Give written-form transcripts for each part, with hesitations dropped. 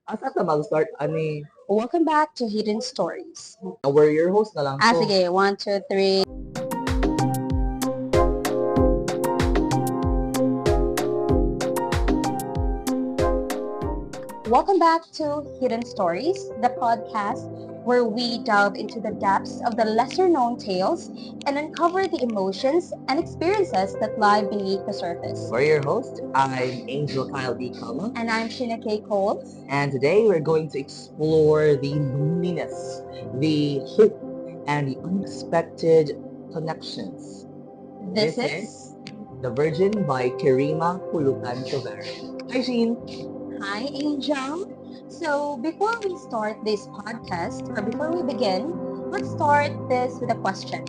Asa ka mag-start, ani? Welcome back to Hidden Stories. We're your host na lang. Sige, 1, 2, 3. Welcome back to Hidden Stories, the podcast where we delve into the depths of the lesser known tales and uncover the emotions and experiences that lie beneath the surface. We're your host. I'm Angel Kyle D. Calma. And I'm Shienna K. Cole. And today we're going to explore the loneliness, the hope, and the unexpected connections. This is The Virgin by Kerima Polotan. Hi, Sheen. Hi, Angel. So, before we start this podcast, or before we begin, let's start this with a question.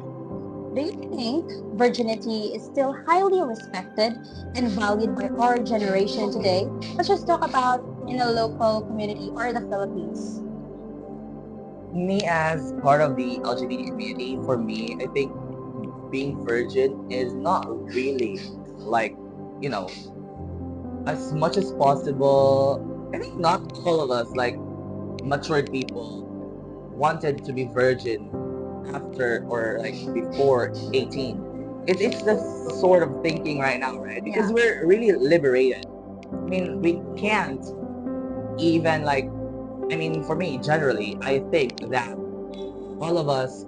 Do you think virginity is still highly respected and valued by our generation today? Let's just talk about in a local community or the Philippines. Me as part of the LGBT community, for me, I think being virgin is not really like, you know, as much as possible. I think not all of us, like matured people, wanted to be virgin after or like before 18. It's the sort of thinking right now, right? Because we're really liberated. I mean, we can't even like, I mean, for me, generally, I think that all of us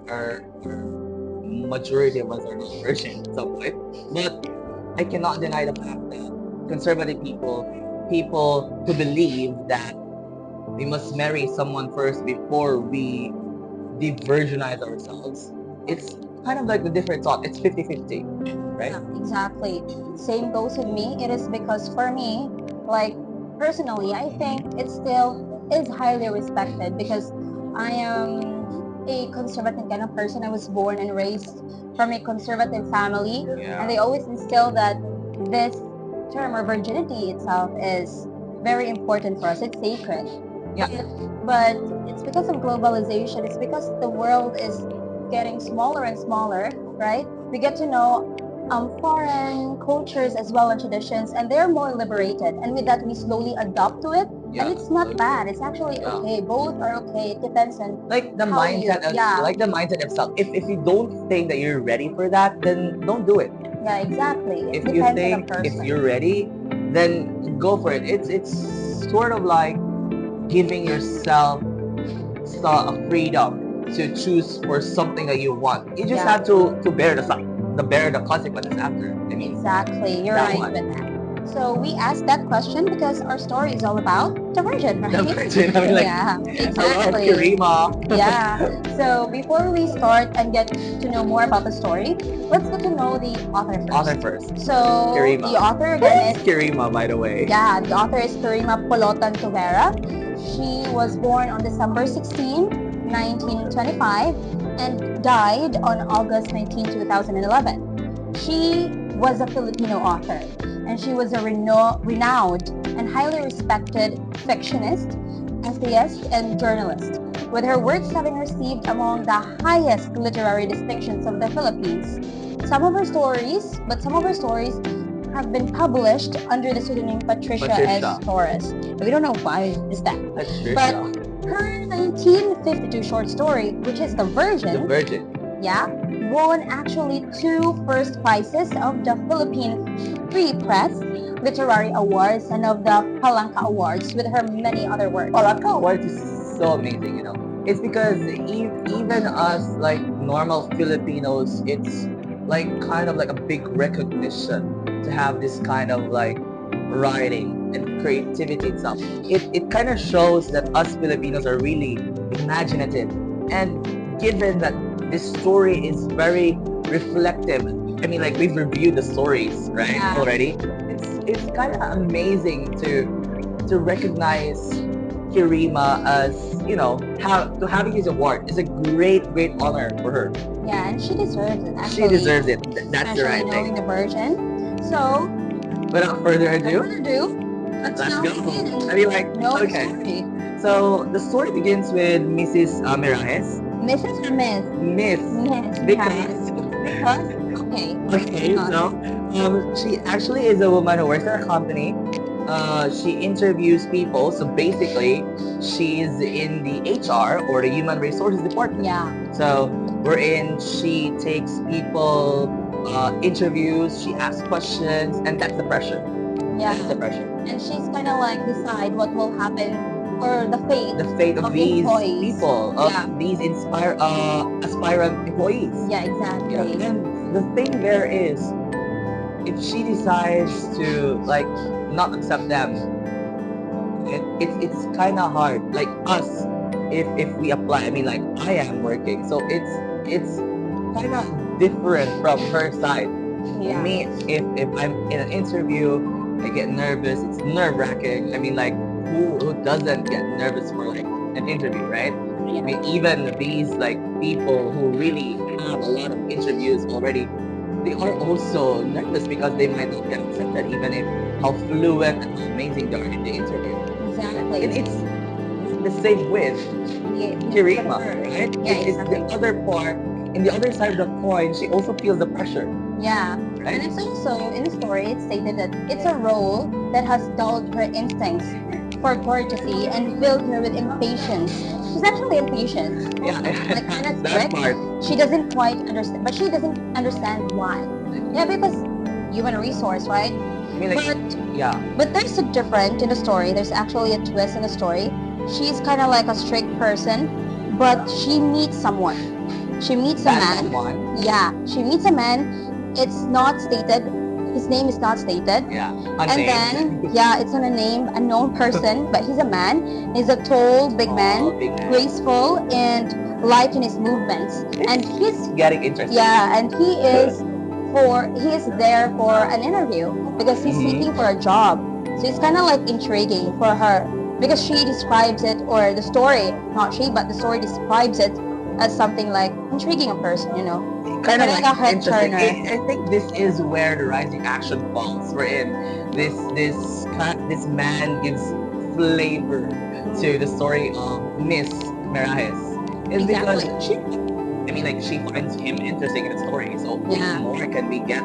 majority of us are not virgin at some point. But I cannot deny the fact that conservative people who believe that we must marry someone first before we de-virginize ourselves, it's kind of like the different thought. It's 50-50, right? Yeah, exactly. Same goes with me. It is because for me, like personally, I think it still is highly respected because I am a conservative kind of person. I was born and raised from a conservative family, and they always instill that this term or virginity itself is very important for us. It's sacred. Yeah. But it's because of globalization. It's because the world is getting smaller and smaller, right? We get to know foreign cultures as well and traditions, and they're more liberated. And with that, we slowly adopt to it. Yeah. And it's not bad. It's actually okay. Both are okay. It depends on like the how mindset you, of like the mindset of self. If you don't think that you're ready for that, then don't do it. Yeah, exactly. It If you depends think on the person. if you're ready, then go for it. It's sort of like giving yourself a freedom to choose for something that you want. You just have to bear the consequences after. I mean, exactly. You're that right one. with that. So we asked that question because our story is all about the virgin, right? The virgin. I mean, like, yeah, hello, exactly. Kerima. Yeah. So before we start and get to know more about the story, let's get to know the author first. So Kerima. the author again is Kerima, by the way. Yeah, the author is Kerima Polotan. She was born on December 16, 1925 and died on August 19, 2011. She was a Filipino author and she was a renowned and highly respected fictionist, essayist, and journalist, with her works having received among the highest literary distinctions of the Philippines. Some of her stories have been published under the pseudonym Patricia S. Torres. We don't know why is that. But her 1952 short story, which is The Virgin, won actually 2 first prizes of the Philippine Free Press Literary Awards and of the Palanca Awards with her many other works. Palanca Awards is so amazing, you know. It's because even us, like normal Filipinos, it's like kind of like a big recognition to have this kind of like writing and creativity itself. It kind of shows that us Filipinos are really imaginative, and given that this story is very reflective, I mean, like we've reviewed the stories, right, already. It's kind of amazing to recognize Kerima as, you know, having his award is a great honor for her. Yeah, and she deserves it. Actually, she deserves it. That's the right knowing thing. The Virgin. So, without further ado, let's go. begin. I mean, like, okay. Story. So the story begins with Mrs. Mirajes. Mrs. or Miss? Miss. Because. Okay. Okay. So, she actually is a woman who works at a company. she interviews people. So basically, she's in the HR or the Human Resources Department. Yeah. So wherein she takes people interviews, she asks questions, and that's the pressure. Yeah. That's the pressure. And she's kind of like decide what will happen or the fate of of these employees. people, of Yeah. these aspirant employees. Yeah, exactly. Yeah. And the thing there is, if she decides to like not accept them, it's kind of hard. Like us, if we apply, I mean, like I am working, so it's kind of different from her side. Yeah. Me, if I'm in an interview, I get nervous. It's nerve wracking. I mean, like who doesn't get nervous for like an interview, right? I mean, even these like people who really have a lot of interviews already, they are also nervous because they might not get accepted, even if how fluent and how amazing they are in the interview. Exactly. And it's the same with Kerima, right? Yeah, It's the other part. In the other side of the coin, she also feels the pressure. Yeah. Right? And it's also, in the story, it's stated that it's a role that has dulled her instincts for courtesy and filled her with impatience. She's actually impatient. Yeah, Like kind of that strict. part. She doesn't quite understand, but she doesn't understand why. Yeah, because human resource, right? I mean, like, But yeah, But there's a different in the story. There's actually a twist in the story. She's kind of like a strict person, but she meets someone. She meets a that's man. someone. Yeah, she meets a man. It's not stated. His name is not stated. Yeah, And unnamed. then, yeah, it's an unknown person, but he's a man. He's a tall, big man, Big man. graceful, and light in his movements. And he's Getting interesting. yeah, and he is there for an interview because he's Mhm. seeking for a job. So it's kind of like intriguing for her because she describes it, or the story, not she, but the story describes it as something like intriguing a person, you know. Kind of like like a head interesting. turner. I think this is where the rising action falls. Wherein this man gives flavor to the story of Miss Merajes. It's because she finds him interesting in the story. So Yeah. what more can we get?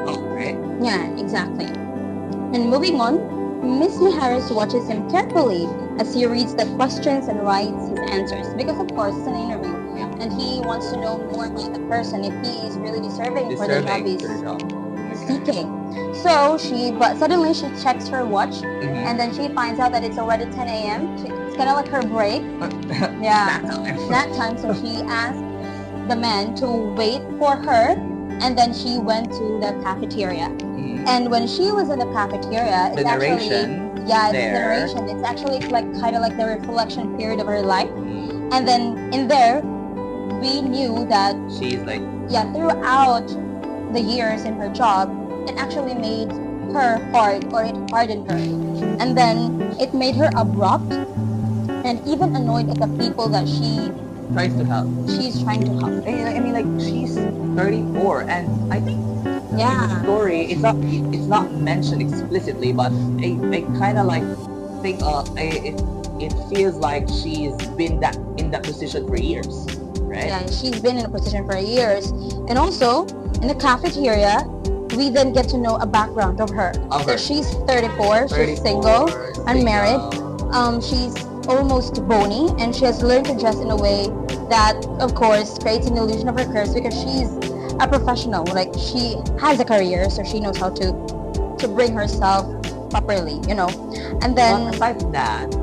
Oh, right? Yeah, exactly. And moving on, Miss Miharis watches him carefully as he reads the questions and writes his answers because of course it's an interview. And he wants to know more about the person if he is really deserving for the job he's seeking. So but suddenly she checks her watch Mhm. and then she finds out that it's already 10 a.m. It's kind of like her break. Yeah, That time. that time. So she asked the man to wait for her and then she went to the cafeteria. Mhm. And when she was in the cafeteria, it's The actually narration it's there. the narration. It's actually like kind of like the reflection period of her life. Mhm. And then in there, we knew that She's like, throughout the years in her job, it actually made her hard, or it hardened her. And then it made her abrupt and even annoyed at the people that tries to help. she's trying to help. I mean, like she's 34, and I think in the Yeah. story it's not mentioned explicitly, but I kind of like think it feels like she's been in that position for years, right? Yeah, she's been in a position for years. And also, in the cafeteria, we then get to know a background of her. Of So her. she's 34, she's single, unmarried. She's almost bony, and she has learned to dress in a way that, of course, creates an illusion of her curves because she's a professional. Like, she has a career, so she knows how to bring herself properly, you know. And then, But aside from that,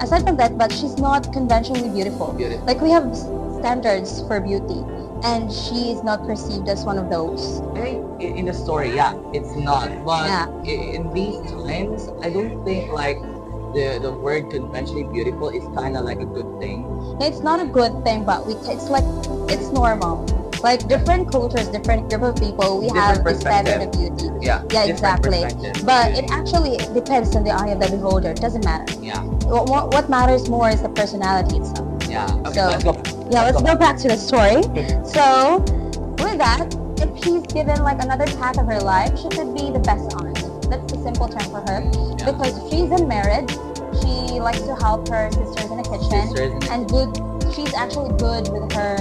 aside from that, but she's not conventionally beautiful. Like, we have standards for beauty, and she is not perceived as one of those. I think in the story, it's not. But Yeah. in these times, I don't think like the word conventionally beautiful is kind of like a good thing. It's not a good thing, but it's like it's normal. Like different cultures, different group of people, we Different have the standard of perspective. beauty. Yeah. Yeah, different exactly. perspective. But it actually depends on the eye of the beholder. It doesn't matter. Yeah. What matters more is the personality itself. Yeah. Okay, So- let's go. Yeah, let's go back to the story. So, with that, if she's given like another path of her life, she could be the best aunt. That's the simple term for her. Yeah. Because she's unmarried, she likes to help her sisters in the kitchen, Sisters in the and she's actually good with her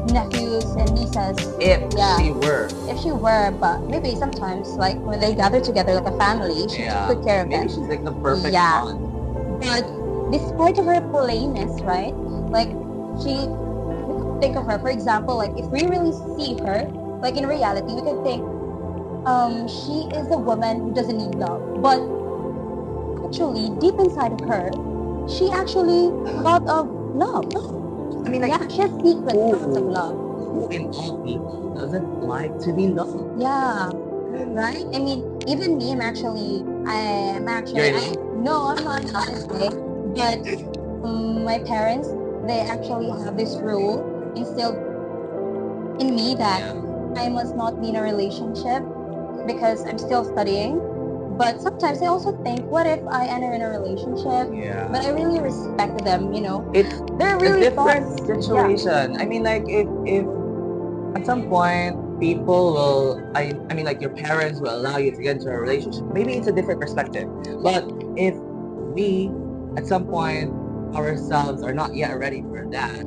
nephews and nieces. If Yeah. she were. If she were, but maybe sometimes, like when they gather together like a family, she Yeah. took care of Maybe them. she's like the perfect Yeah. aunt. But despite of her plainness, right? Like she, we could think of her, for example, like if we really see her, like in reality, we could think, she is a woman who doesn't need love. But actually, deep inside of her, she actually a lot of love. I mean, like, Yeah, she has secret thoughts of love. who in all people doesn't like to be loved? Yeah, right? I mean, even me, You're in love? no, I'm not honestly, but my parents, they actually have this rule instilled in me that I must not be in a relationship because I'm still studying. But sometimes I also think, what if I enter in a relationship? Yeah. But I really respect them, you know. It's They're a really different thoughts. situation. I mean, like, if at some point people will, I mean, like, your parents will allow you to get into a relationship, maybe it's a different perspective. But if we, at some point, ourselves are not yet ready for that,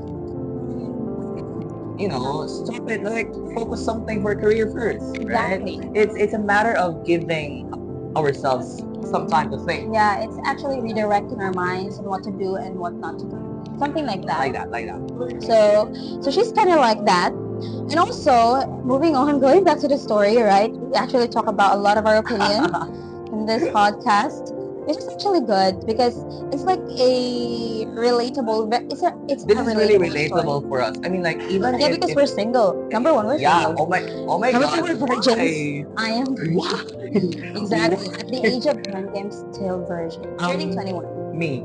you know, stop it. Like, focus something for career first, right? Exactly. It's a matter of giving ourselves some time to think. Yeah, it's actually redirecting our minds on what to do and what not to do. Something like that. Like that. So she's kind of like that. And also, moving on, going back to the story, right? We actually talk about a lot of our opinion in this podcast, which is actually good because it's like a relatable. It's This a is really relatable relatable for us. I mean, like, even Yeah, if, because we're single. Number one, we're yeah, single. oh my Number God, two, we're virgins. why? I am virgin. Why? Exactly. At the age of 20, I'm still virgin. Turning 21. Me.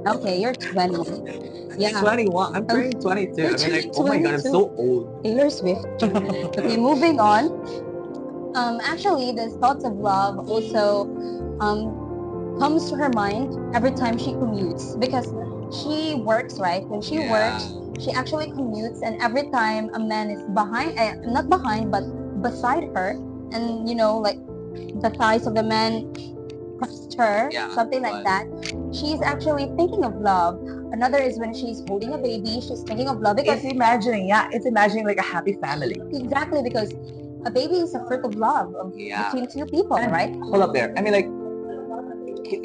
Okay, you're 21. Yeah. 21. I'm turning 22. You're I mean, like, turning oh my God, I'm 22. so old. Taylor Swift. Okay, moving on. Actually, the thoughts of love also comes to her mind every time she commutes because she works, right? When she works, she actually commutes, and every time a man is behind, not behind, but beside her, and you know, like the thighs of the man pressed her, something like that. She's actually thinking of love. Another is when she's holding a baby, she's thinking of love because It's imagining like a happy family. exactly because a baby is a fruit of love between two people, right? Hold up there. I mean, like,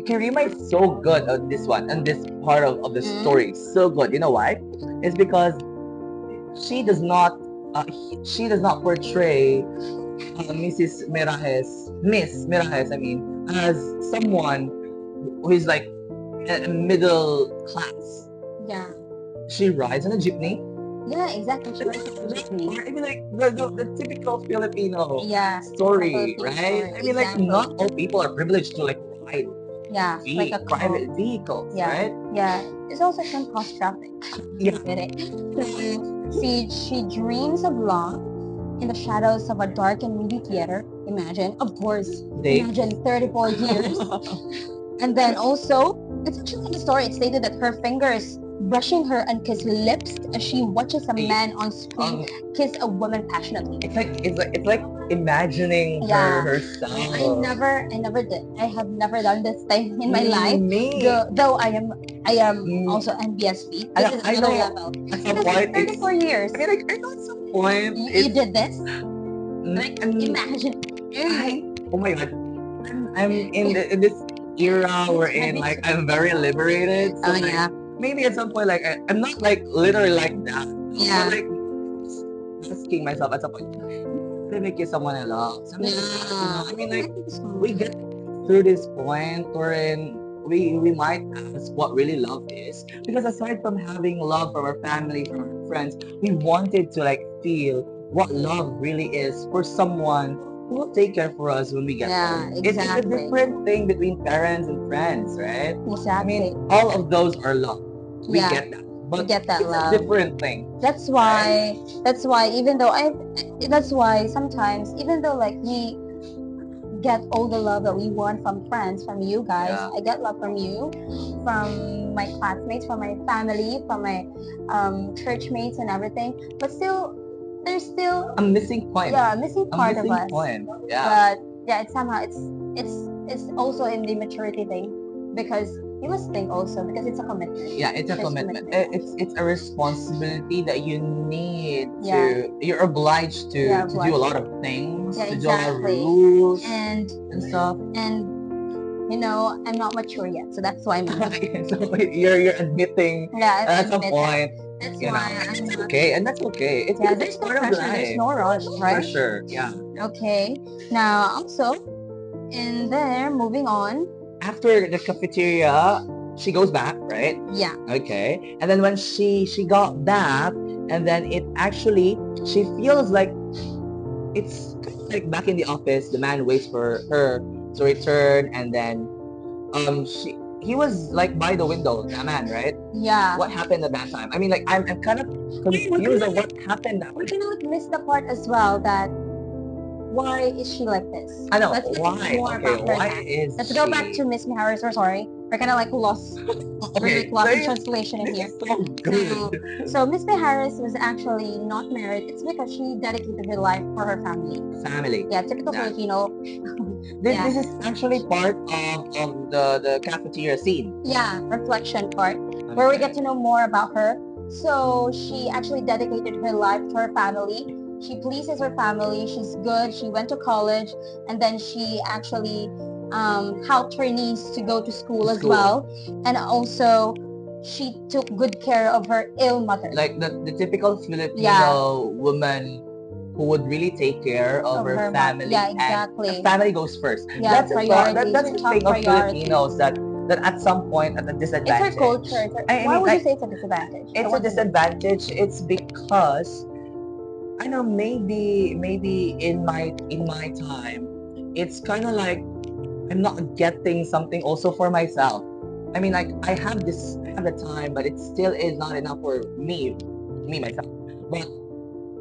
Kerima is so good on this one, and this part of the story. So good. You know why? It's because she does not portray Miss Mirajes, I mean, as someone who is like middle class. Yeah. She rides on a jeepney. Yeah, exactly. She rides on a jeepney. I mean, like, the typical Filipino story, right? I mean, like, not all people are privileged to like ride like a private vehicles, right? Yeah. There's also some cost traffic. Yeah. So she dreams of love in the shadows of a dark and movie theater. Imagine, of course, imagine 34 years. And then also, it's actually in the story, it stated that her fingers brushing her unkissed lips as she watches a man on screen kiss a woman passionately. It's like imagining herself. I never did. I have never done this thing in my life. Me. Though I am also NBSP. This is another level. At some point, 34 years. I mean, like, I know at some point you did this. Like, Imagine. Oh my God, I'm in this era wherein like I'm very liberated. So like, maybe at some point, like, I'm not like literally like that. Yeah. But, like, asking myself at some point, to make you someone I love. Something like that, you know? I mean, like, we get through this point wherein we might ask what really love is, because aside from having love from our family, from our friends, we wanted to like feel what love really is for someone who will take care for us when we get old. It's a different thing between parents and friends, right? Exactly. I mean, all of those are love. We get that. But we get that it's love. a different thing. That's why sometimes even though like we get all the love that we want from friends, from you guys, I get love from you, from my classmates, from my family, from my church mates and everything, but still there's still a missing point. Yeah, a missing part of us. Yeah. But yeah, it's somehow it's also in the maturity thing, because you must think also because it's a commitment. Yeah, it's a There's commitment. commitment. It's a responsibility that you need Yeah. to. You're obliged to Yeah, to do a obliged. lot of things, Yeah, to do a lot of exactly. rules And stuff. I'm not mature yet, so that's why I'm So you're admitting yeah, I at some admit that. point, That's you know, why I'm it's not. okay, and that's okay. It's Yeah, because there's it's no part of pressure, there's life. no rush, right? Pressure, yeah. Okay. Now also, and there, moving on. After the cafeteria, she goes back, right? Yeah. Okay. And then when she got back, and then it actually she feels like it's kind of like back in the office. The man waits for her to return, and then he was like by the window, the man, right? Yeah. What happened at that time? I mean, like I'm kind of confused of what happened. We kind of like miss the part as well that why is she like this? I know Let's why. more Okay, about her why then. is Let's she? go back to Miss Harris. We're sorry. We're kind of like lost. We're Okay, like lost in this, translation in this here. is so good. So Miss Harris was actually not married. It's because she dedicated her life for her family. Family. Yeah, typical Yeah. Filipino. This, Yeah. this is actually part of the cafeteria scene. Yeah, reflection part where we get to know more about her. So she actually dedicated her life to her family. She pleases her family. She's good. She went to college, and then she actually helped her niece to go to school as well. And also, she took good care of her ill mother. Like the typical Filipino Yeah. woman who would really take care of her family. Yeah, exactly. And family goes first. Yeah, That's priorities. that's the Her top thing of priority. Filipinos that at some point at a It's disadvantage. her culture. I Why mean, would you like, say it's a disadvantage? it's a disadvantage. It's because I know maybe in my time, it's kind of like I'm not getting something also for myself. I mean, like I have the time, but it still is not enough for me myself. But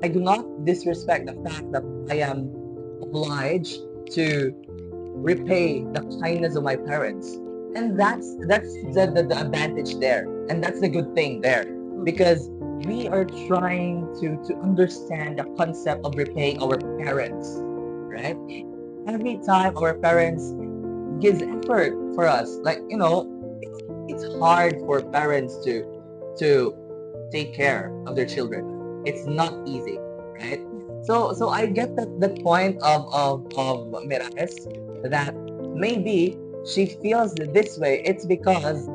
I do not disrespect the fact that I am obliged to repay the kindness of my parents, and that's the advantage there, and that's the good thing there, because we are trying to understand the concept of repaying our parents, right? Every time our parents gives effort for us, like it's hard for parents to take care of their children. It's not easy, right? So I get that point of Mirages, that maybe she feels this way. It's because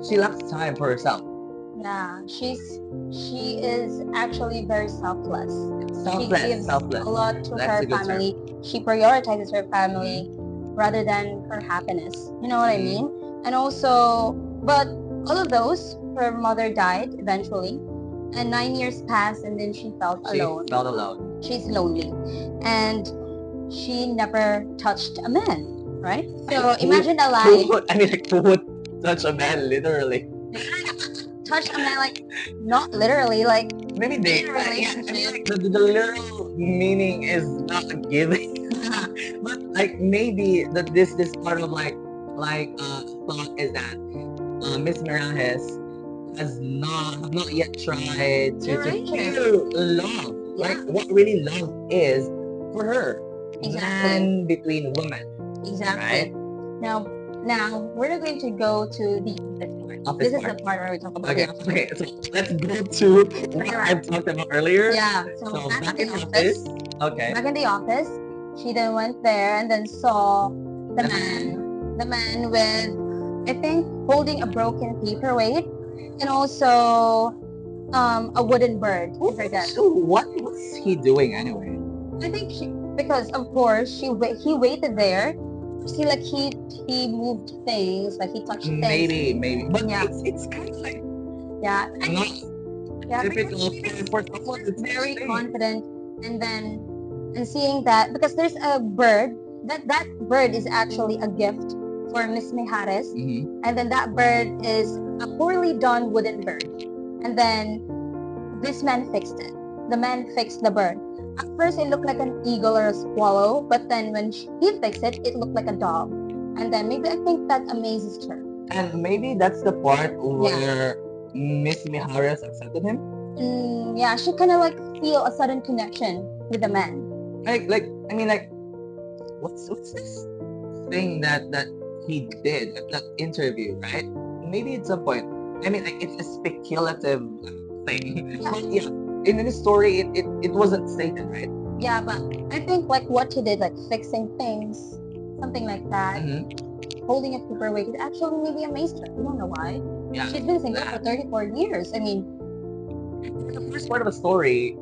she lacks time for herself. Yeah, she is actually very selfless. She gives Selfless. a lot to That's her a good term. family. She prioritizes her family rather than her happiness. You know what I mean? And also, but all of those, her mother died eventually, and 9 years passed, and then she felt alone. She felt alone. She's lonely, and she never touched a man, right? So imagine a life. I mean, like, who would touch a man literally? Touch a man, like not literally, like maybe they. in a Yeah, I relationship. mean, like the literal meaning is not giving, but like maybe that this part of thought is that Miss Mirages have not yet tried to feel love. Like what really love is for her. Man between women. Exactly. Right? Now we're not going to go to the office part. This is the part where we talk about the office. Okay, so let's go to what I've talked about earlier. Yeah. So back in the office. Okay. Back in the office, she then went there and then saw the man. The man with, I think, holding a broken paperweight and also a wooden bird in her desk. So what was he doing anyway? I think because of course he waited there. See, like he moved things, like he touched things. Maybe, but yeah, it's kind of like not typical for someone that's very confident, and then seeing that because there's a bird that bird is actually a gift for Miss Mijares, and then that bird is a poorly done wooden bird, and then this man fixed it. The man fixed the bird. At first, it looked like an eagle or a swallow, but then when he fixed it, it looked like a dog. And then maybe I think that amazes her. And maybe that's the part where Miss Mijares accepted him? Yeah, she kind of like feel a sudden connection with the man. I mean, what's this thing that he did at that interview, right? Maybe at some point, I mean, like, it's a speculative thing. But yeah, in the story, it wasn't stated, right? Yeah, but I think like what he did, like fixing things, something like that, holding a paperweight, it actually maybe amazed her. We don't know why. Yeah. She's been single for 34 years. I mean, In the first part of the story,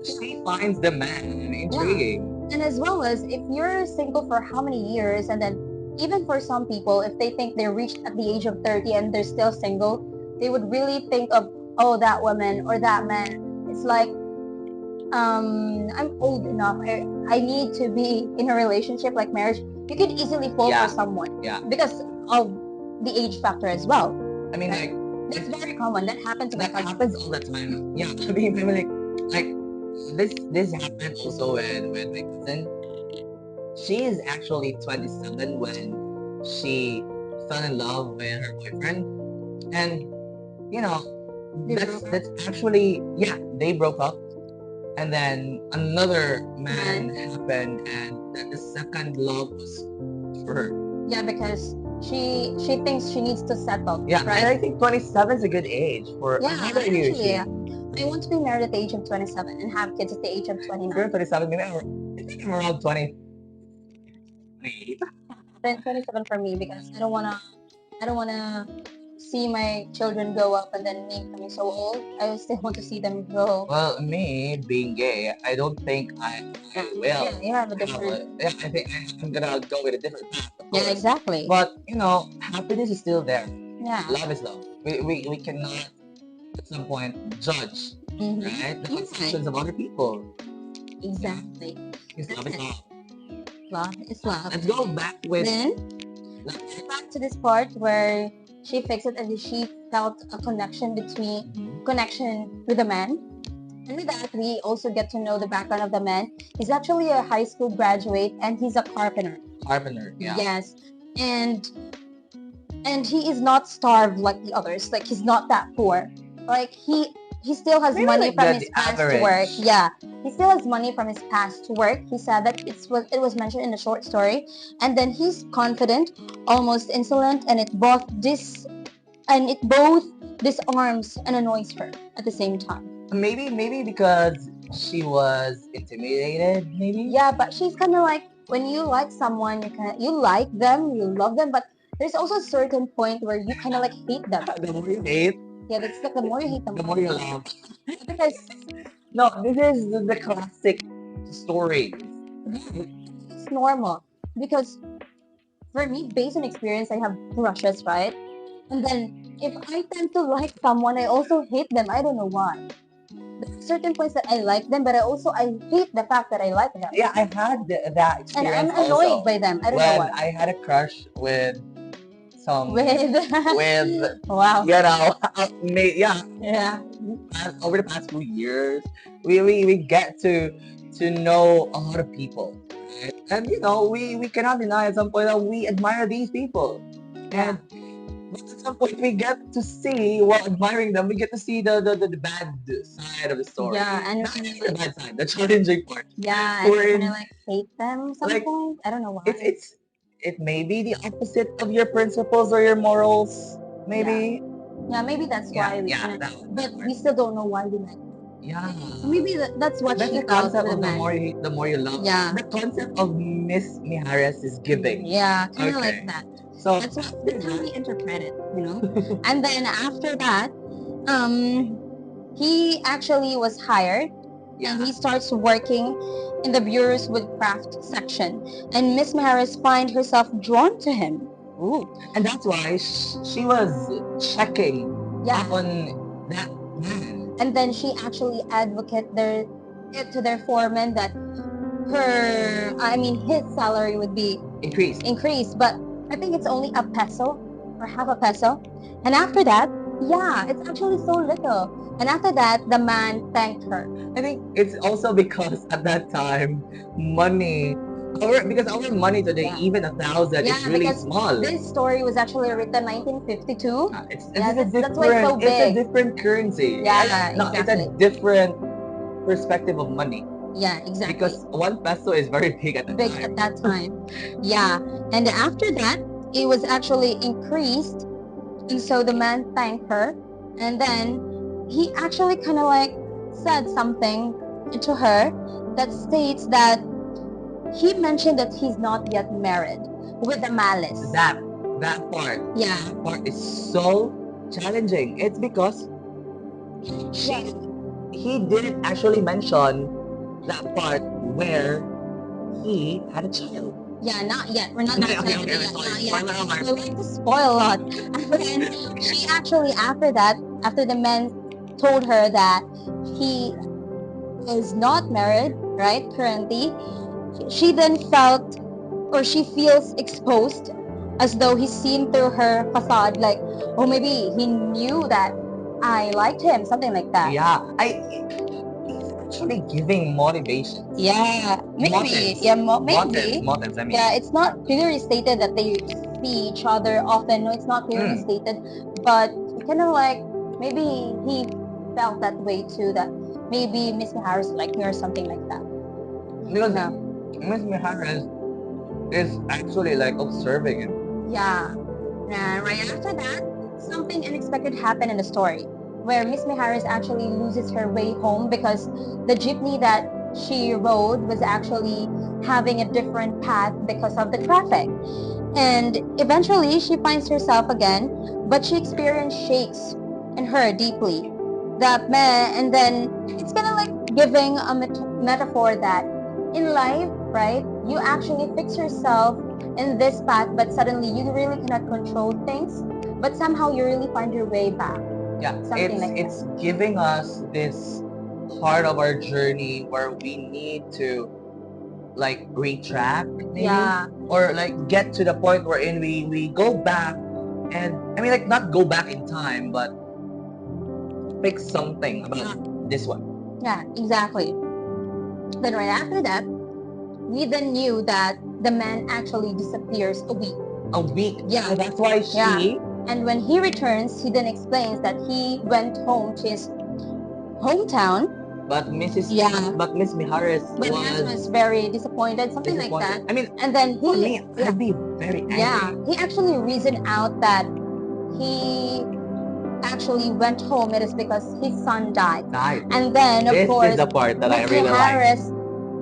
she finds the man intriguing. and as well as if you're single for how many years, and then even for some people, if they think they're reached at the age of 30 and they're still single, they would really think of, oh, that woman or that man. It's like, I'm old enough. I need to be in a relationship like marriage. You could easily fall Yeah. for someone Yeah. because of the age factor as well. I mean, Right. like, That's very common. That happens to my that cousin. happens all the time. Yeah. I mean, like this happened also with my cousin. She is actually 27 when she fell in love with her boyfriend, and you know, They that's broke up? that's actually, yeah, they broke up, and then another man happened, and the second love was for her. Yeah, because she thinks she needs to settle. Yeah, right? and I think 27 is a good age for. Yeah, How old are you, actually, Shane? I want to be married at the age of 27 and have kids at the age of You're 29. 27, maybe I think I'm around 28. Then 27 for me because I don't wanna see my children grow up and then me becoming so old. I still want to see them grow. Well, me being gay, I don't think I will. Yeah, you have a different. Yeah, I think I'm gonna go with a different path. Of course. Yeah, exactly. But happiness is still there. Yeah. Love is love. We cannot at some point judge, Mhm. right? The Okay. perceptions of other people. Exactly. Because love is love. Love is love. Let's go back with. Then back to this part where she fixed it and she felt a connection with the man. And with that, we also get to know the background of the man. He's actually a high school graduate and he's a carpenter. Carpenter, yeah. Yes. And he is not starved like the others. Like he's not that poor. Like he still has Maybe money like from the his past average. work. Yeah. He still has money from his past work. He said that it was mentioned in the short story. And then he's confident, almost insolent, and it both disarms and annoys her at the same time. Maybe because she was intimidated, maybe? Yeah, but she's kind of like, when you like someone, you like them, you love them, but there's also a certain point where you kind of like hate them. The more you hate, Yeah, that's like the more you hate them, the more you love. because No, this is the classic story. it's normal. Because for me, based on experience, I have crushes, right? And then if I tend to like someone, I also hate them. I don't know why. There's certain points that I like them, but I hate the fact that I like them. Yeah, I had that And experience I'm annoyed also by them. I don't know when why. I had a crush with some With wow. Yeah. over the past few years, we get to know a lot of people, right? And we cannot deny at some point that we admire these people, Yeah. but at some point we get to see, while admiring them, we get to see the bad side of the story. Yeah, and not even the bad side, the challenging part. yeah, and We're you in- kind of like hate them some like, point. I don't know why. It may be the opposite of your principles or your morals, maybe. Yeah, maybe that's why we kinda, but we still don't know why we like them. Yeah. Maybe that's what That's she the felt concept with of the the man. more you hate, the more you love. Yeah. The concept of Miss Mijares is giving. Yeah, kind of Okay. like that. So That's how we interpret it, And then after that, he actually was hired and he starts working in the Bureau's woodcraft section. And Miss Maharis finds herself drawn to him. Ooh. And that's why she was checking Yeah. on that man. And then she actually advocated to their foreman that his salary would be increased, but I think it's only a peso or half a peso. And after that, yeah, it's actually so little. And after that, the man thanked her. I think it's also because at that time, money, because our money today, Yeah. even 1,000 is really because small. This story was actually written 1952. It's Yeah, a that's why it's so different. It's a big. different currency. Yeah, right? No, it's exactly. a different perspective of money. Yeah, exactly. Because 1 peso is very big at the Big time. at that time. Yeah. And after that, it was actually increased. And so the man thanked her, and then he actually kind of like said something to her that states that he mentioned that he's not yet married with the malice. That part. Yeah. That part is so challenging. It's because she he didn't actually mention that part where he had a child. Yeah, not yet. We're not Okay, that okay, time okay, yet. sorry. Not yet. Spoiler alert. We like to spoil a lot. And then she actually, after that, after the man told her that he is not married, right, currently, she then felt or she feels exposed as though he's seen through her facade, like, oh, maybe he knew that I liked him, something like that. Yeah, he's actually giving motivation. Yeah, maybe. Motives. Yeah, maybe. Motives, I mean. Yeah, it's not clearly stated that they see each other often. No, it's not clearly stated, but kind of like maybe he felt that way too. That maybe Miss Harris liked me or something like that. Because No. Miss Miharis is actually like observing it. Yeah. And right after that, something unexpected happened in the story where Miss Miharis actually loses her way home because the jeepney that she rode was actually having a different path because of the traffic. And eventually she finds herself again, but she experienced shakes in her deeply. And then it's kind of like giving a metaphor that in life, right, you actually fix yourself in this path, but suddenly you really cannot control things, but somehow you really find your way back. Yeah, Something like it's giving us this part of our journey where we need to like retrack maybe, Yeah. or like get to the point wherein we go back, and I mean like not go back in time, but fix something about this one. Yeah, exactly. Then right after that, we then knew that the man actually disappears a week. A week. Yeah. So that's why she. Yeah. And when he returns, he then explains that he went home to his hometown. But Mrs. Yeah. But Miss Miharis But was very disappointed, something like that. I mean, And then for he, me, I'd be very angry. yeah, he actually reasoned out that he actually went home. It is because his son died. And then, of course, This is the part that I really like.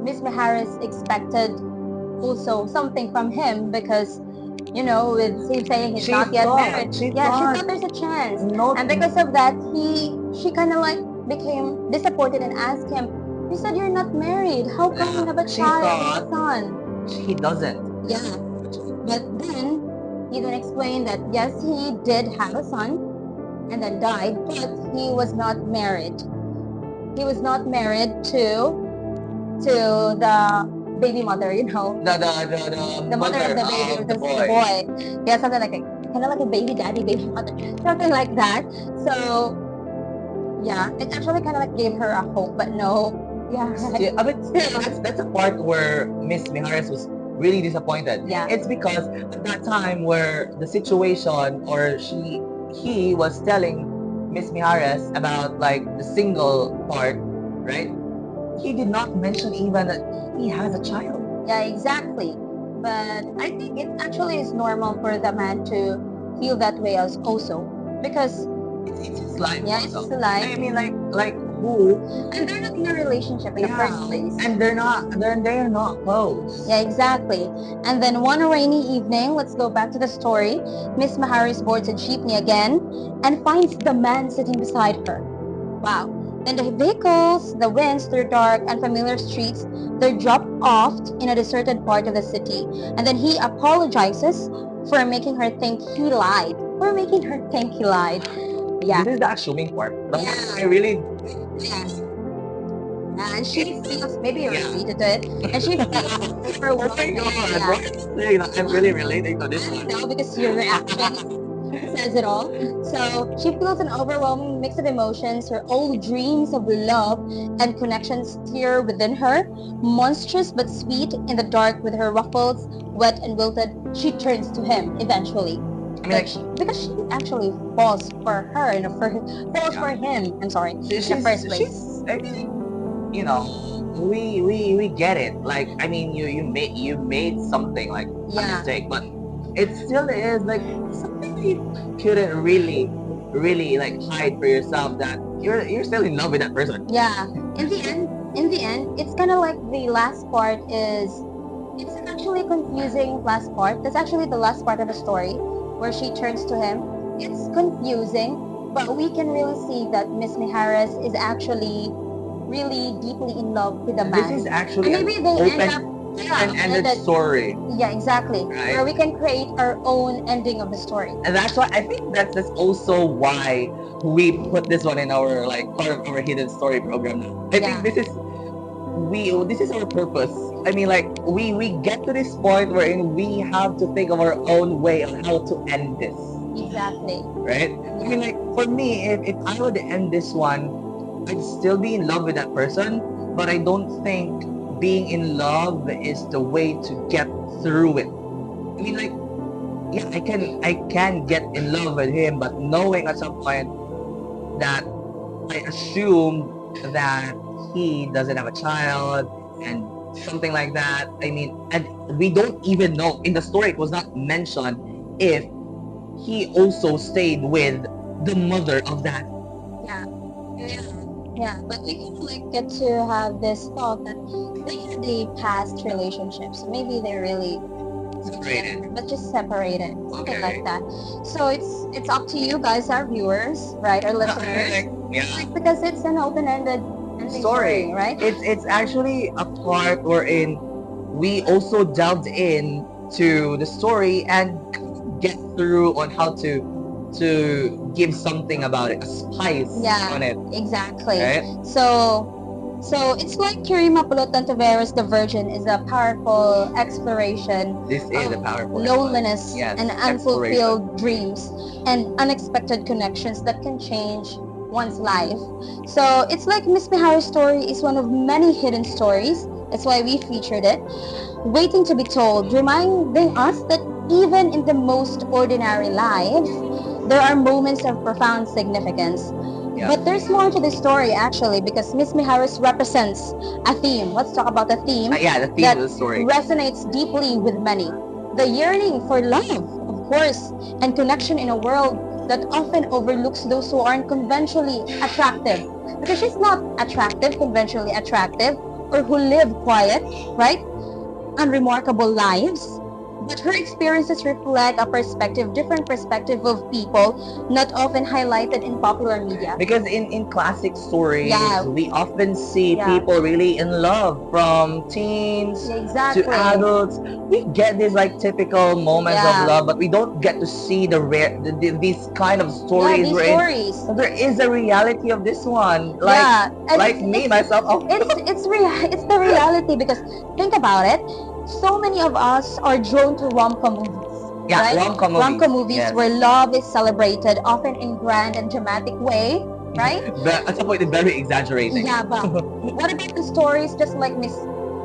Miss Miharis expected also something from him because, you know, with him saying he's not yet married. She thought there's a chance. And because of that, she kind of like became disappointed and asked him, you said you're not married. How come you have a child, a son? He doesn't. Yeah. But then he then explained that yes, he did have a son and then died, but he was not married. He was not married to the baby mother, you know. The mother of the baby, the boy. Yeah, something like kind of like a baby daddy, baby mother, something like that. So yeah, it actually kind of like gave her a hope, but no. Yeah, right. But that's a part where Miss Miharis was really disappointed. Yeah. It's because at that time where the situation, or he was telling Miss Miharis about like the single part, right? He did not mention even that he has a child. Yeah, exactly. But I think it actually is normal for the man to feel that way as also because it's his life. Yeah, also. it's his life. I mean, like who? And they're not in a relationship in the first place. And they're not close. Yeah, exactly. And then one rainy evening, let's go back to the story. Miss Maharis boards a jeepney again and finds the man sitting beside her. Wow. Then the vehicles, the winds through dark, unfamiliar streets, they're dropped off in a deserted part of the city. And then he apologizes for making her think he lied. Yeah. This is the assuming part. But Yeah. I really. Yes. And she feels, maybe you related to it, and she feels for Oh my god, I'm really relating to this one. No, because your reaction says it all. So she feels an overwhelming mix of emotions. Her old dreams of love and connection stir within her. Monstrous but sweet in the dark with her ruffles wet and wilted, she turns to him eventually. I mean, because she actually falls for her in the falls for him. I'm sorry, in the first place. I mean, you know, we get it. Like, I mean, you made something like a mistake, but it still is like something you couldn't really like hide for yourself, that you're still in love with that person. Yeah. In the end, it's kind of like the last part is, it's actually a confusing last part. That's actually the last part of the story where she turns to him. It's confusing, but we can really see that Miss Miharis is actually really deeply in love with the man. This is actually And maybe an they end up open-ended story. Yeah, exactly. Right? Where we can create our own ending of the story. And that's why I think that's also why we put this one in our like part of our hidden story program now. I think this is our purpose. I mean, like we get to this point wherein we have to think of our own way on how to end this. Exactly. Right? Yeah. I mean, like for me, if I were to end this one, I'd still be in love with that person, but I don't think being in love is the way to get through it. I mean, like, yeah, I can get in love with him, but knowing at some point that I assume that he doesn't have a child and something like that. I mean, and we don't even know, in the story it was not mentioned if he also stayed with the mother of that. Yeah, but we can like get to have this thought that they had a past relationship, so maybe they're really Separated. but just separated, something Okay. like that. So it's up to you guys, our viewers, right, our listeners, Yeah. because it's an open-ended ending story, right? It's actually a part wherein we also delved in to the story and get through on how to give something about it, a spice on it. Exactly. Right? So it's like Kerima Polotan the Virgin is a powerful exploration This is a powerful loneliness Yes, and unfulfilled dreams and unexpected connections that can change one's life. So it's like Miss Miharu's story is one of many hidden stories. That's why we featured it, waiting to be told, reminding us that even in the most ordinary lives, there are moments of profound significance. Yeah. But there's more to the story actually, because Miss Miharis represents a theme. Let's talk about the theme. Yeah, the theme that of the story resonates deeply with many. The yearning for love, of course, and connection in a world that often overlooks those who aren't conventionally attractive. Because she's not attractive, conventionally attractive, or who live quiet, right, unremarkable lives. But her experiences reflect a different perspective of people, not often highlighted in popular media. Because in classic stories, Yeah. we often see people really in love, from teens Exactly. to adults. We get these like typical moments of love, but we don't get to see these kind of stories. So there is a reality of this one. Like myself. It's the reality, because think about it. So many of us are drawn to rom-com movies. Yeah, right? rom-com movies. Yes. Where love is celebrated, often in grand and dramatic way, right? But at some point, it's very exaggerating. Yeah, but what about the stories just like Miss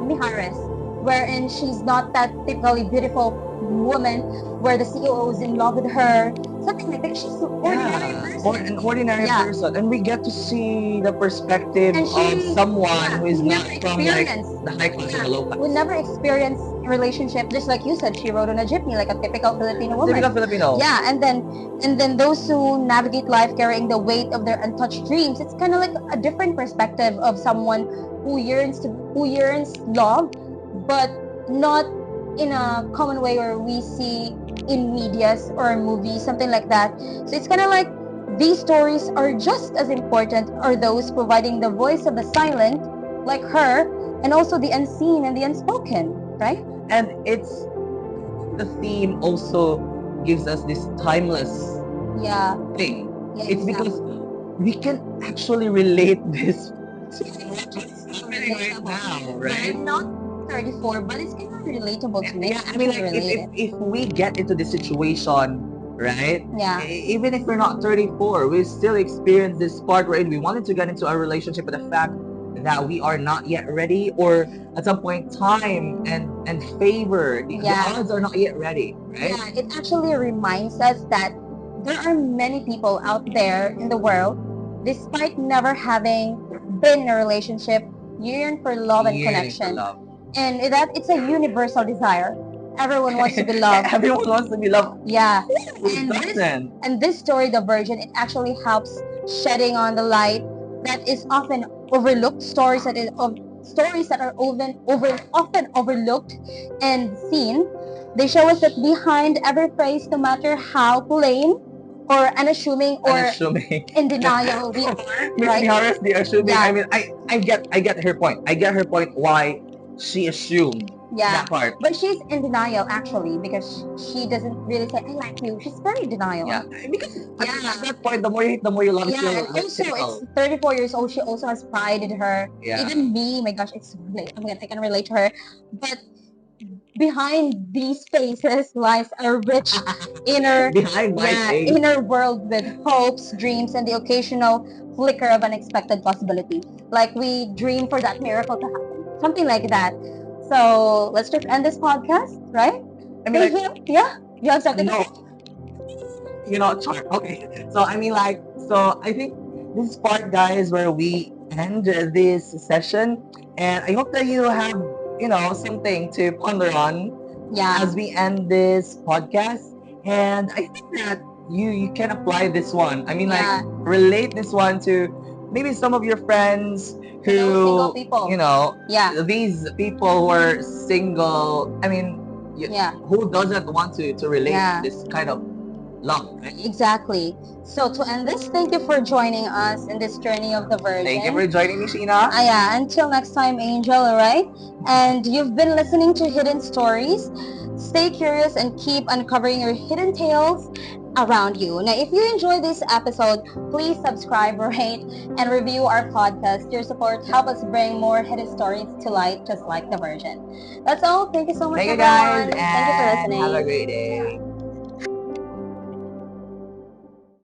Miharis, wherein she's not that typically beautiful woman, where the CEO is in love with her, something like that. She's an ordinary person. An ordinary person, and we get to see the perspective of someone who is not from like the high class and the low class. Would never experience a relationship, just like you said, she rode on a jeepney like a typical Filipino woman. Typical Filipino. Yeah, and then those who navigate life carrying the weight of their untouched dreams, it's kind of like a different perspective of someone who yearns love, but not in a common way where we see in medias or movies, something like that. So it's kind of like these stories are just as important, are those providing the voice of the silent, like her, and also the unseen and the unspoken, right? And the theme also gives us this timeless thing. Yeah, it's because we can actually relate this to what's happening right now, right? I'm not 34, but it's kind of relatable to me. Yeah, I mean, like if we get into this situation, right? Yeah. Even if we're not 34, we still experience this part where we wanted to get into a relationship, but the fact that we are not yet ready, or at some point time and favor, the odds are not yet ready, right? Yeah, it actually reminds us that there are many people out there in the world, despite never having been in a relationship, yearn for love and connection. And that it's a universal desire. Everyone wants to be loved. Everyone wants to be loved. Yeah. Who And doesn't? this story, The Virgin, it actually helps shedding on the light that is often overlooked, stories that are often overlooked and seen. They show us that behind every phrase, no matter how plain or unassuming or Unassuming. in denial we are, Maybe right? Harris, the assuming. Yeah. I mean, I get her point. I get her point why she assumed Yeah. that part. But she's in denial actually because she doesn't really say, I like you. She's very denial. Yeah, because Yeah. at that point, the more you hate, the more you love. It's Yeah, still and like also typical. it's 34 years old. She also has pride in her. Yeah. Even me, my gosh, it's relate. I can relate to her. But behind these faces lies a rich inner Behind my face. inner world with hopes, dreams, and the occasional flicker of unexpected possibility. Like we dream for that miracle to happen. Something like that. So let's just end this podcast, right? I mean, like, yeah? You have something to no, say? chart. Okay. So I mean, like, so I think this is part, guys, where we end this session, and I hope that you have, something to ponder on Yeah. as we end this podcast. And I think that you can apply this one. I mean, like, Yeah. relate this one to maybe some of your friends who, single people. Yeah. these people who are single. I mean, Yeah. who doesn't want to relate Yeah. this kind of love, right? Exactly. So to end this, thank you for joining us in this journey of the Virgin. Thank you for joining me, Shienna. Yeah, until next time, Angel, alright? And you've been listening to Hidden Stories. Stay curious and keep uncovering your hidden tales around you. Now, if you enjoyed this episode, please subscribe, rate, and review our podcast. Your support helps us bring more hidden stories to light, just like the Virgin. That's all. Thank you so much, Thank you, everyone. guys, Thank you for and listening. have a great day.